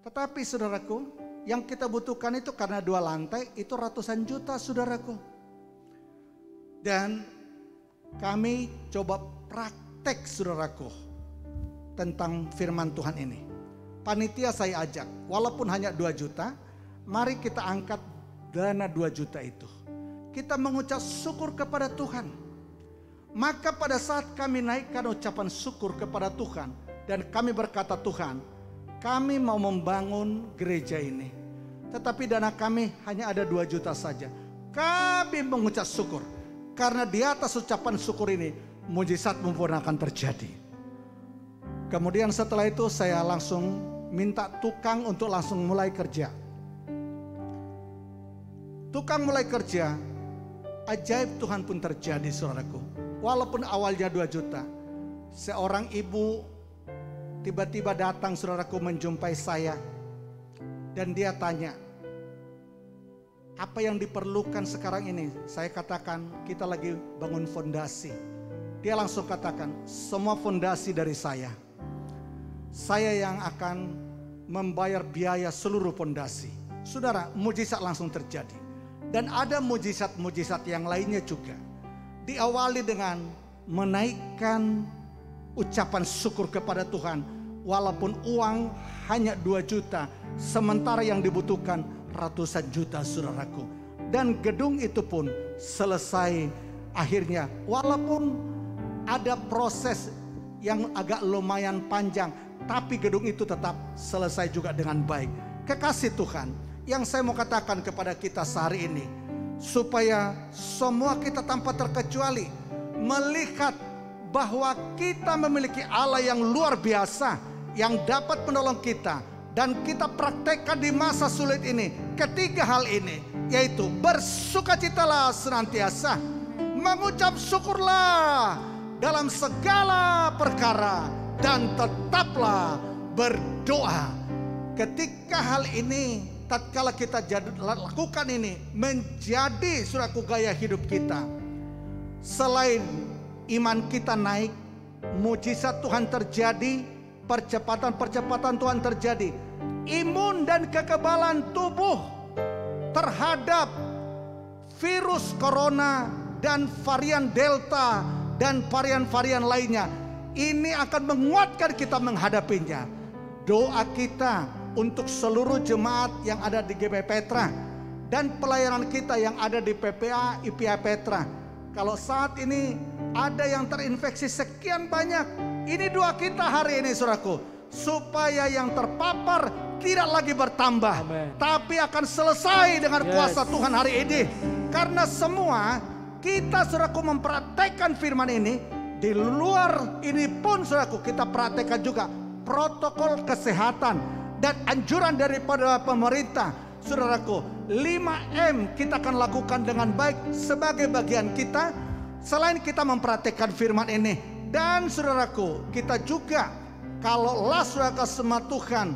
Tetapi saudaraku, yang kita butuhkan itu karena 2 lantai itu ratusan juta, saudaraku. Dan kami coba praktek, saudaraku, tentang firman Tuhan ini. Panitia saya ajak, walaupun hanya 2 juta, mari kita angkat dana 2 juta itu. Kita mengucap syukur kepada Tuhan. Maka pada saat kami naikkan ucapan syukur kepada Tuhan, dan kami berkata, Tuhan, kami mau membangun gereja ini, tetapi dana kami hanya ada 2 juta saja. Kami mengucap syukur. Karena di atas ucapan syukur ini, mujizat pun akan terjadi. Kemudian setelah itu saya langsung minta tukang untuk langsung mulai kerja. Tukang mulai kerja, ajaib Tuhan pun terjadi, saudaraku. Walaupun awalnya 2 juta, seorang ibu tiba-tiba datang, saudaraku, menjumpai saya. Dan dia tanya, apa yang diperlukan sekarang ini? Saya katakan, kita lagi bangun fondasi. Dia langsung katakan, semua fondasi dari saya. Saya yang akan membayar biaya seluruh fondasi. Saudara, mujizat langsung terjadi. Dan ada mujizat-mujizat yang lainnya juga. Diawali dengan menaikkan ucapan syukur kepada Tuhan. Walaupun uang hanya 2 juta, sementara yang dibutuhkan ratusan juta, saudaraku. Dan gedung itu pun selesai akhirnya. Walaupun ada proses yang agak lumayan panjang, tapi gedung itu tetap selesai juga dengan baik. Kekasih Tuhan, yang saya mau katakan kepada kita sehari ini, supaya semua kita tanpa terkecuali melihat bahwa kita memiliki Allah yang luar biasa, yang dapat menolong kita. Dan kita praktekkan di masa sulit ini. Ketiga hal ini, yaitu bersukacitalah senantiasa, mengucap syukurlah dalam segala perkara, dan tetaplah berdoa. Ketika hal ini, tatkala kita lakukan ini, menjadi suraku gaya hidup kita. Selain iman kita naik, mujizat Tuhan terjadi, percepatan Tuhan terjadi. Imun dan kekebalan tubuh terhadap virus corona dan varian delta dan varian-varian lainnya, ini akan menguatkan kita menghadapinya. Doa kita untuk seluruh jemaat yang ada di GP Petra dan pelayanan kita yang ada di PPA IPA Petra. Kalau saat ini ada yang terinfeksi sekian banyak. Ini doa kita hari ini saudaraku, supaya yang terpapar tidak lagi bertambah, Amen. tapi akan selesai dengan kuasa Tuhan hari ini. Karena semua kita saudaraku mempraktekkan firman ini, di luar ini pun saudaraku kita praktekkan juga protokol kesehatan dan anjuran daripada pemerintah. Saudaraku, 5M kita akan lakukan dengan baik sebagai bagian kita. Selain kita mempraktekkan firman ini, dan saudaraku, kita juga kalau saudara sama Tuhan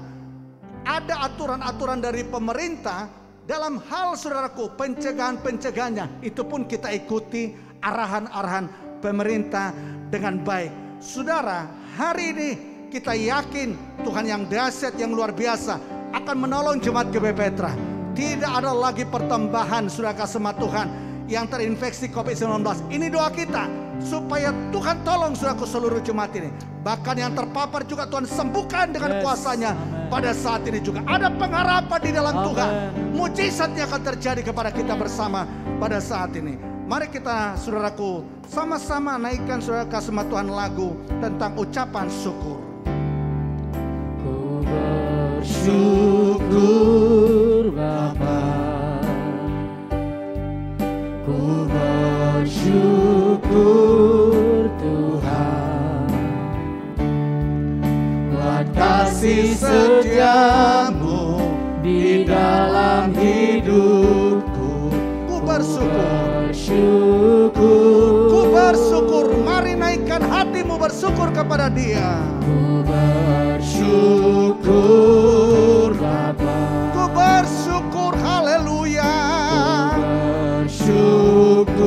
ada aturan-aturan dari pemerintah dalam hal saudaraku pencegahan-pencegahannya, itu pun kita ikuti arahan-arahan pemerintah dengan baik. Saudara, hari ini kita yakin Tuhan yang dahsyat, yang luar biasa akan menolong jemaat GBI Petra. Tidak ada lagi pertambahan saudara sama Tuhan yang terinfeksi COVID-19. Ini doa kita supaya Tuhan tolong saudaraku seluruh jemaat ini. Bahkan yang terpapar juga Tuhan sembuhkan dengan kuasa-Nya. Pada saat ini juga ada pengharapan di dalam Tuhan. Mujizatnya akan terjadi kepada kita bersama pada saat ini. Mari kita saudaraku sama-sama naikkan saudara kasih Tuhan lagu tentang ucapan syukur. Ku bersyukur Bapa, ku bersyukur Tuhan, buat kasih setiamu di dalam hidupku. Ku bersyukur, ku bersyukur. Mari naikkan hatimu bersyukur kepada Dia. Ku bersyukur Bapa, ku bersyukur, haleluya. Bersyukur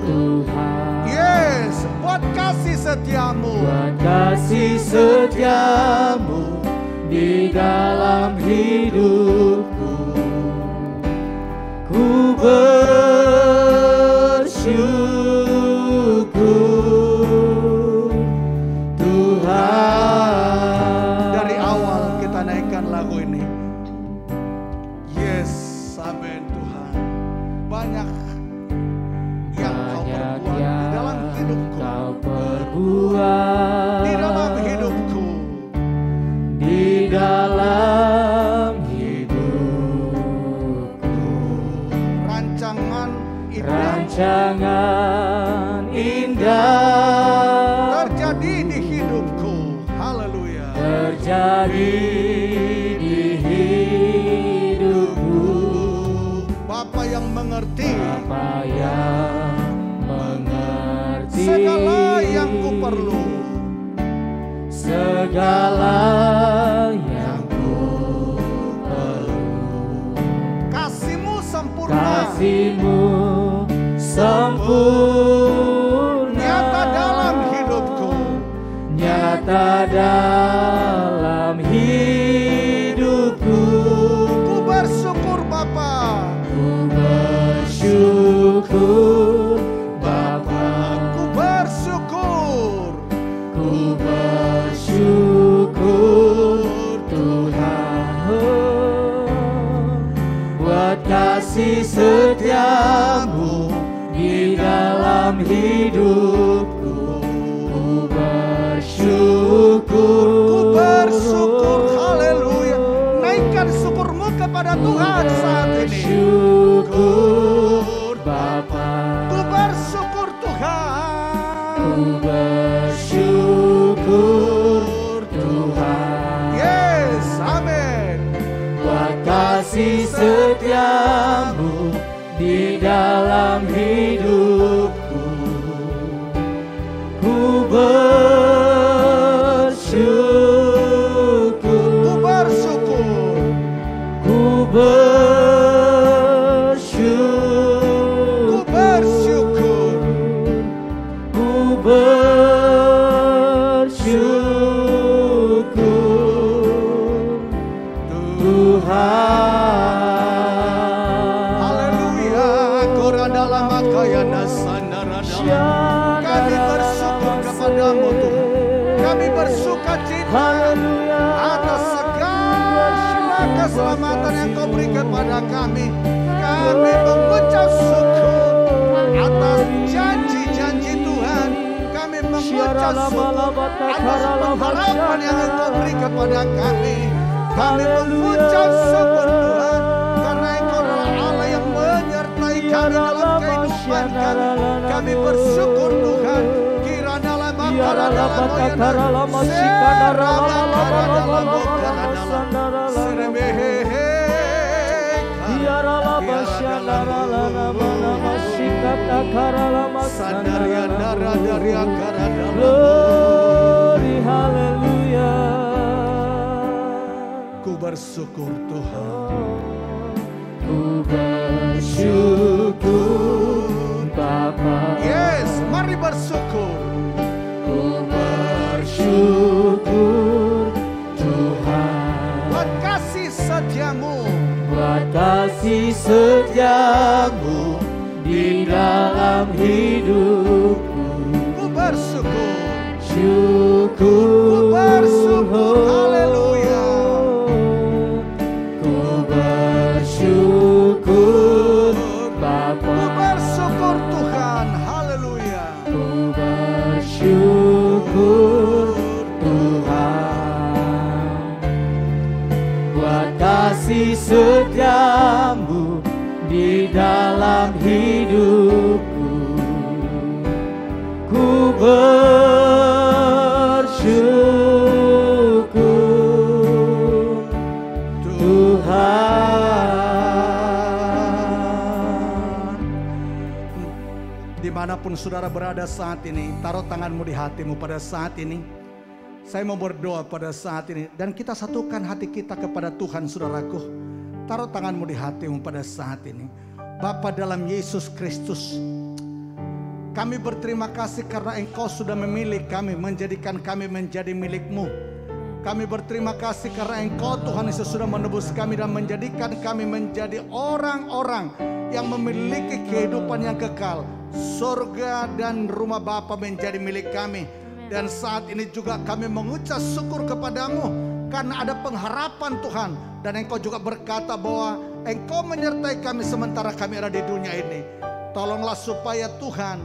Tuhan, yes, buat kasih setiamu, buat kasih setiamu di dalam hidupku. Ku bersyukur Tuhan. Dari awal kita naikkan lagu ini. Yes, amin Tuhan. Banyak yang Kau perbuat di dalam hidupku, Kau perbuat di dalam hidupku, di dalam hidupku. Rancangan indah, Rancangan indah terjadi di hidupku, haleluya. terjadi di hidupku. Bapa yang mengerti Bapa yang mengerti segala yang ku perlu, segala yang ku perlu. kasih-Mu sempurna, Kasih-Mu sempurna, nyata dalam hidupku. nyata dalam hidupku. Ku bersyukur Bapa, Ku bersyukur Bapa, ku bersyukur, ku bersyukur Tuhan, buat kasih setiamu di dalam hidupku. Ku bersyukur, ku bersyukur, haleluya. Naikkan syukurmu kepada Tuhan saat ini. Bersyukur Bapa, Ku bersyukur Tuhan, ku bersyukur Tuhan, yes, amin. buat kasih setiamu di dalam hidupku. Ku bersyukur, Ku bersyukur, ku bersyukur, ku bersyukur, ku bersyukur Tuhan. haleluya. Koradala makayana sandarada. Kami bersyukur kepadamu Tuhan. Kami bersuka cita atas segala keselamatan yang Kau beri kepada kami. Kami mengucap syukur atas janji-janji Tuhan mengucap syukur atas pengharapan yang Engkau beri kepada kami. Kami mengucap syukur Tuhan, karena Engkau adalah Allah yang menyertai kami dalam kehidupan kami. Kami bersyukur Tuhan. Kirana lama kara dalam moyana, serama kara dalam moyana, seremehehe. Glory, haleluya. Ku bersyukur Tuhan. Ku bersyukur Bapa. Yes, mari bersyukur. Ku bersyukur Tuhan. Buat kasih setiamu, buat kasih setiamu di dalam hidupku. ku bersyukur. Syukur, Ku bersyukur, haleluya. Ku bersyukur Bapa. Ku bersyukur Tuhan, haleluya. Ku bersyukur Tuhan, buat kasih setiamu di dalam hidupku. Ku bersyukur Tuhan. Dimanapun saudara berada saat ini, taruh tanganmu di hatimu pada saat ini. Saya mau berdoa pada saat ini, dan kita satukan hati kita kepada Tuhan, saudaraku. Taruh tanganmu di hatimu pada saat ini. Bapa dalam Yesus Kristus, kami berterima kasih karena Engkau sudah memilih kami, menjadikan kami menjadi milik-Mu. Kami berterima kasih karena Engkau Tuhan Yesus sudah menebus kami dan menjadikan kami menjadi orang-orang yang memiliki kehidupan yang kekal. Surga dan rumah Bapa menjadi milik kami. Dan saat ini juga kami mengucap syukur kepadamu karena ada pengharapan Tuhan. Dan Engkau juga berkata bahwa Engkau menyertai kami sementara kami ada di dunia ini. Tolonglah supaya Tuhan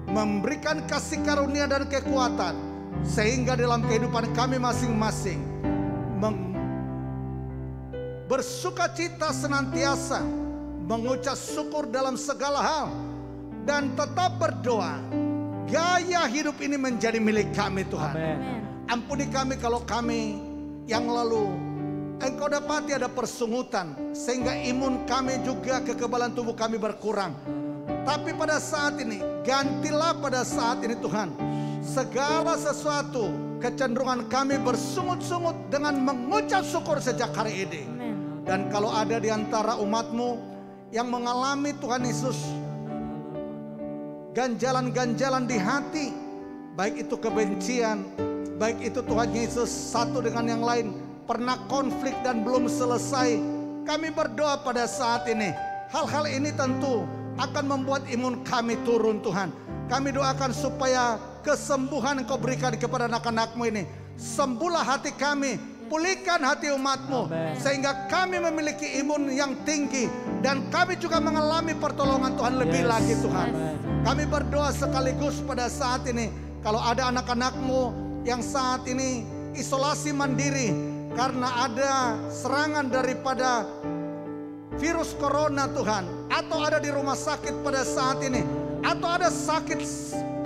memberikan kasih karunia dan kekuatan, sehingga dalam kehidupan kami masing-masing bersukacita senantiasa, mengucap syukur dalam segala hal, dan tetap berdoa. Gaya hidup ini menjadi milik kami Tuhan. Amen. Ampuni kami kalau kami yang lalu Engkau dapati ada persungutan, sehingga imun kami juga kekebalan tubuh kami berkurang. Tapi pada saat ini, gantilah pada saat ini Tuhan segala sesuatu kecenderungan kami bersungut-sungut dengan mengucap syukur sejak hari ini. Dan kalau ada di antara umat-Mu yang mengalami Tuhan Yesus ganjalan-ganjalan di hati, baik itu kebencian, baik itu Tuhan Yesus satu dengan yang lain pernah konflik dan belum selesai, kami berdoa pada saat ini. Hal-hal ini tentu akan membuat imun kami turun Tuhan. Kami doakan supaya kesembuhan Engkau berikan kepada anak-anak-Mu ini. Sembuhlah hati kami, pulihkan hati umat-Mu, sehingga kami memiliki imun yang tinggi, dan kami juga mengalami pertolongan Tuhan lebih lagi Tuhan. Kami berdoa sekaligus pada saat ini, kalau ada anak-anak-Mu yang saat ini isolasi mandiri karena ada serangan daripada virus corona Tuhan, atau ada di rumah sakit pada saat ini, atau ada sakit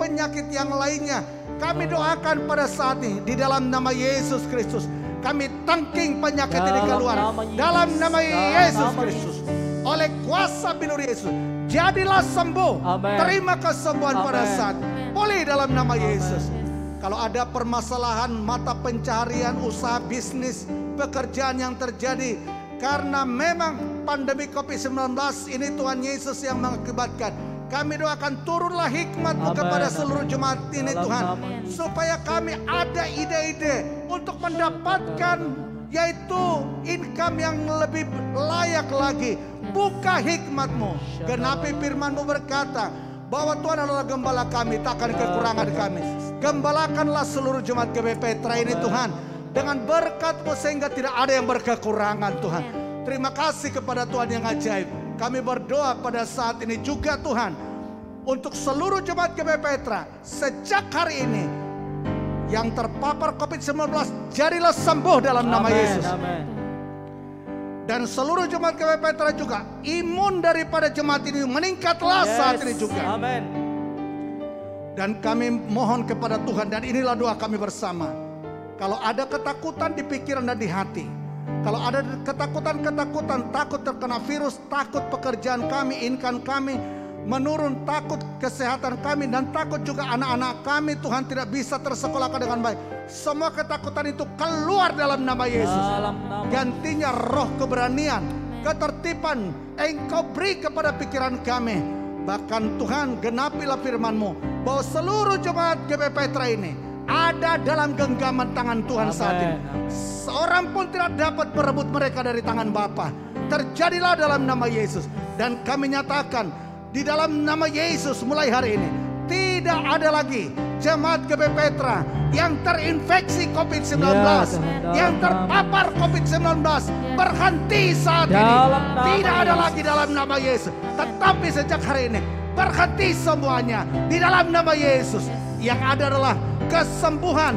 penyakit yang lainnya, kami doakan pada saat ini di dalam nama Yesus Kristus, kami tangking penyakit ini keluar dalam nama Yesus Kristus. Oleh kuasa binur Yesus, jadilah sembuh. Amen. Terima kesembuhan pada saat pulih dalam nama Yesus. Kalau ada permasalahan mata pencaharian, usaha bisnis, pekerjaan yang terjadi karena memang pandemi COVID-19 ini Tuhan Yesus yang mengakibatkan, kami doakan turunlah hikmat-Mu kepada seluruh jemaat ini Tuhan, supaya kami ada ide-ide untuk mendapatkan yaitu income yang lebih layak lagi. Buka hikmat-Mu, genapi firman-Mu berkata bahwa Tuhan adalah gembala kami, takkan kekurangan kami. Gembalakanlah seluruh jemaat GBI Petra ini Tuhan, dengan berkat-Mu sehingga tidak ada yang berkekurangan Tuhan. Terima kasih kepada Tuhan yang ajaib. Kami berdoa pada saat ini juga Tuhan, untuk seluruh jemaat GBI Petra sejak hari ini, yang terpapar COVID-19 jadilah sembuh dalam nama Amin, Yesus. amin. Dan seluruh jemaat GBI Petra juga, imun daripada jemaat ini meningkatlah saat ini juga. Amin. Dan kami mohon kepada Tuhan, dan inilah doa kami bersama. Kalau ada ketakutan di pikiran dan di hati, kalau ada ketakutan, takut terkena virus, takut pekerjaan kami, income kami menurun, takut kesehatan kami, dan takut juga anak-anak kami Tuhan tidak bisa tersekolahkan dengan baik. Semua ketakutan itu keluar dalam nama Yesus. Gantinya roh keberanian, ketertiban Engkau beri kepada pikiran kami. Bahkan Tuhan, genapilah firman-Mu bahwa seluruh jemaat GBI Petra ini ada dalam genggaman tangan Tuhan saat ini. Seorang pun tidak dapat merebut mereka dari tangan Bapa. Terjadilah dalam nama Yesus. Dan kami nyatakan di dalam nama Yesus mulai hari ini tidak ada lagi jemaat GBI Petra yang terinfeksi COVID-19, yang terpapar COVID-19, berhenti saat ini. Tidak ada lagi dalam nama Yesus. Tetapi sejak hari ini berhenti semuanya di dalam nama Yesus. Yang ada adalah kesembuhan,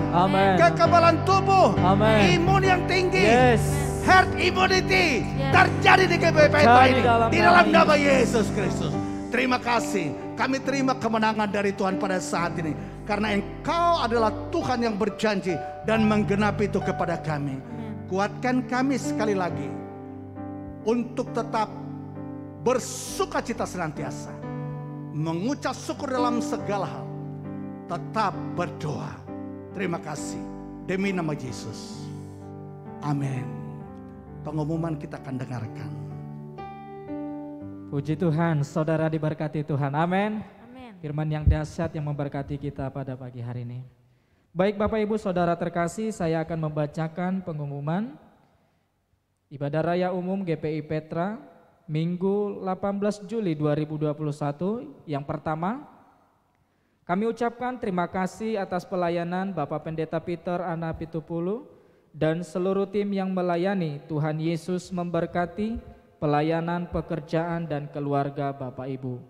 kekebalan tubuh, imun yang tinggi, herd immunity terjadi di GBI Petra ini di dalam nama Yesus Kristus. Terima kasih, kami terima kemenangan dari Tuhan pada saat ini, karena Engkau adalah Tuhan yang berjanji dan menggenapi itu kepada kami. Kuatkan kami sekali lagi untuk tetap bersuka cita senantiasa, mengucap syukur dalam segala hal, tetap berdoa. Terima kasih demi nama Yesus. Amin. Pengumuman kita akan dengarkan. Puji Tuhan, saudara diberkati Tuhan. Amin. Firman yang dahsyat yang memberkati kita pada pagi hari ini. Baik Bapak Ibu Saudara terkasih, saya akan membacakan pengumuman Ibadah Raya Umum GPI Petra Minggu 18 Juli 2021. Yang pertama, kami ucapkan terima kasih atas pelayanan Bapak Pendeta Peter Ana Pitupulu dan seluruh tim yang melayani. Tuhan Yesus memberkati pelayanan, pekerjaan, dan keluarga Bapak Ibu.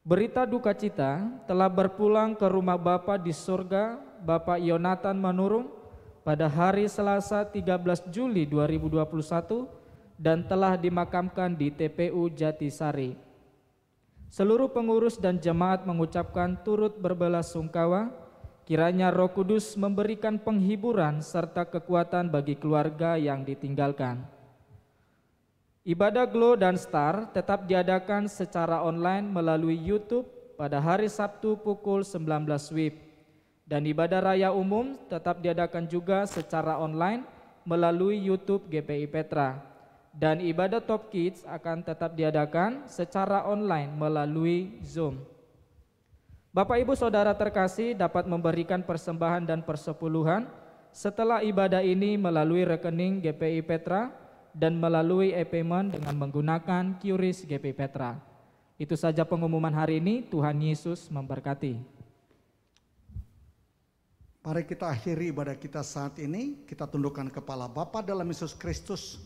Berita duka cita telah berpulang ke rumah Bapa di surga, Bapak Yonatan Manurung pada hari Selasa 13 Juli 2021 dan telah dimakamkan di TPU Jatisari. Seluruh pengurus dan jemaat mengucapkan turut berbelasungkawa, kiranya Roh Kudus memberikan penghiburan serta kekuatan bagi keluarga yang ditinggalkan. Ibadah Glow dan Star tetap diadakan secara online melalui YouTube pada hari Sabtu pukul 19 WIB. Dan ibadah raya umum tetap diadakan juga secara online melalui YouTube GPI Petra. Dan ibadah Top Kids akan tetap diadakan secara online melalui Zoom. Bapak Ibu Saudara terkasih dapat memberikan persembahan dan persepuluhan setelah ibadah ini melalui rekening GPI Petra dan melalui e-payment dengan menggunakan QRIS GPI Petra. Itu saja pengumuman hari ini. Tuhan Yesus memberkati. Mari kita akhiri ibadah kita saat ini. Kita tundukkan kepala. Bapa dalam Yesus Kristus,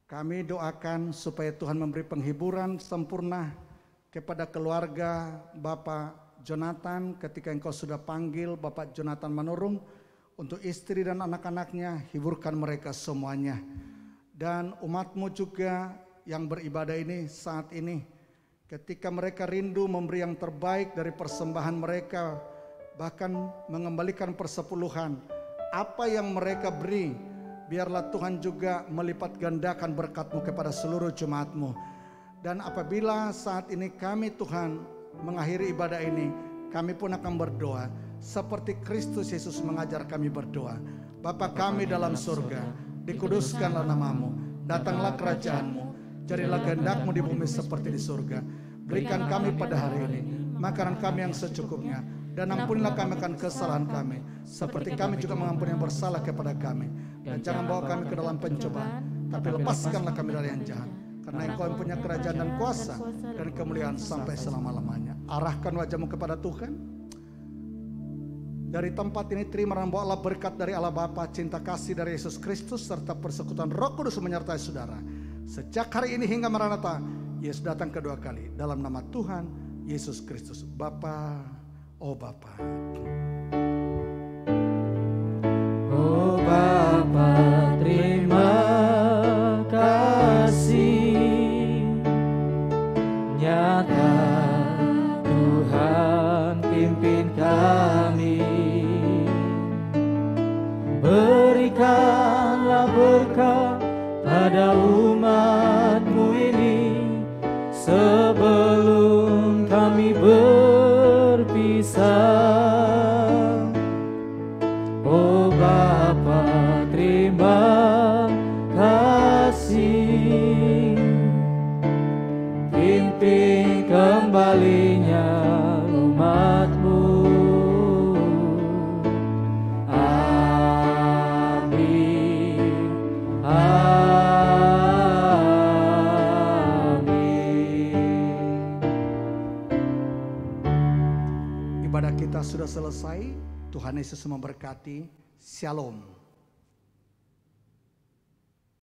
kami doakan supaya Tuhan memberi penghiburan sempurna kepada keluarga Bapak Jonathan ketika Engkau sudah panggil Bapak Jonathan Manurung untuk istri dan anak-anaknya, hiburkan mereka semuanya. Dan umat-Mu juga yang beribadah ini saat ini, ketika mereka rindu memberi yang terbaik dari persembahan mereka, bahkan mengembalikan persepuluhan, apa yang mereka beri, biarlah Tuhan juga melipat gandakan berkat-Mu kepada seluruh jemaat-Mu. Dan apabila saat ini kami Tuhan mengakhiri ibadah ini, kami pun akan berdoa seperti Kristus Yesus mengajar kami berdoa. Bapa kami dalam surga, dikuduskanlah nama-Mu, datanglah kerajaan-Mu, jadilah kehendak-Mu di bumi seperti di surga. Berikan kami pada hari ini makanan kami yang secukupnya, dan ampunilah kami akan kesalahan kami, seperti kami juga mengampuni yang bersalah kepada kami. Dan jangan bawa kami ke dalam pencobaan, tapi lepaskanlah kami dari yang jahat. Karena Engkau yang punya kerajaan dan kuasa dan kemuliaan sampai selama-lamanya. Arahkan wajah-Mu kepada Tuhan. Dari tempat ini terima dan bawalah berkat dari Allah Bapa, cinta kasih dari Yesus Kristus, serta persekutuan Roh Kudus menyertai saudara. Sejak hari ini hingga Maranatha, Yesus datang kedua kali. Dalam nama Tuhan Yesus Kristus. Bapa, oh Bapa. Oh Bapa, terima kasih. Nyata Tuhan pimpin kami. Berikanlah berkat pada umat-Mu ini sebelum kami berpisah. Oh Bapa, terima kasih. Pimpin kembalinya umat-Mu. Ibadah kita sudah selesai. Tuhan Yesus memberkati. Shalom.